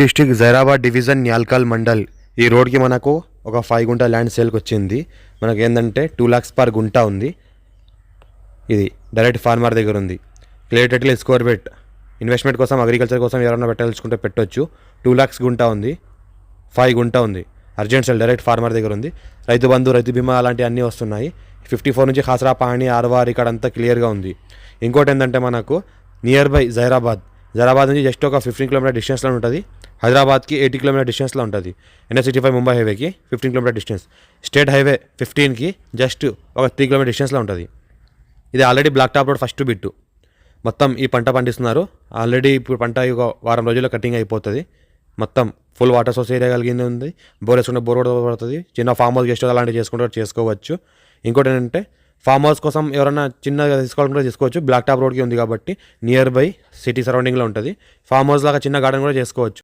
District Zaheerabad division Nyalkal mandal ఈ రోడ్కి మనకు ఒక 5 గుంట ల్యాండ్ సేల్కి వచ్చింది. మనకి ఏంటంటే 2 lakhs పర్ గుంట ఉంది. ఇది డైరెక్ట్ ఫార్మర్ దగ్గర ఉంది. Clear title square feet investment కోసం అగ్రికల్చర్ కోసం ఎవరైనా పెట్టాల్సుకుంటే పెట్టొచ్చు. 2 lakhs గుంట ఉంది, 5 గుంట ఉంది. అర్జెంట్ సేల్ డైరెక్ట్ ఫార్మర్ దగ్గర ఉంది. రైతు బంధు, రైతు బీమా అలాంటివి అన్నీ వస్తున్నాయి. 54 నుంచి ఖాసరా పాణి ఆర్వార్ ఇక్కడ అంతా క్లియర్గా ఉంది. ఇంకోటి ఏంటంటే మనకు నియర్ బై జైరాబాద్ నుంచి జస్ట్ ఒక 15 కిలోమీటర్ డిస్టెన్స్లో ఉంటుంది. హైదరాబాద్కి 80 కిలోమీటర్ డిస్టెన్స్లో ఉంటుంది. NH65 ముంబై హైవేకి 15 కిలోమీటర్ డిస్టెన్స్, స్టేట్ హైవే 15కి జస్ట్ ఒక 3 కిలోమీటర్ డిస్టెన్స్లో ఉంటుంది. ఇది already black top road first bit. మొత్తం ఈ పంట పండిస్తున్నారు. ఆల్రెడీ ఇప్పుడు పంట ఒక వారం రోజుల్లో కటింగ్ అయిపోతుంది. మొత్తం ఫుల్ వాటర్ సోర్స్ ఏరియా కలిగింది ఉంది. బోర్ వేసుకుంటే బోర్ కూడా పడుతుంది. చిన్న ఫామ్ హౌస్ గెస్ట్ అలాంటివి చేసుకోవచ్చు. ఇంకోటి ఏంటంటే ఫామ్ హౌస్ కోసం ఎవరైనా చిన్నగా తీసుకోవాలనుకుంటే తీసుకోవచ్చు. బ్లాక్ టాప్ రోడ్కి ఉంది కాబట్టి నియర్ బై సిటీ సరౌండింగ్లో ఉంటుంది. ఫామ్ హౌస్ లాగా చిన్న గార్డెన్ కూడా చేసుకోవచ్చు.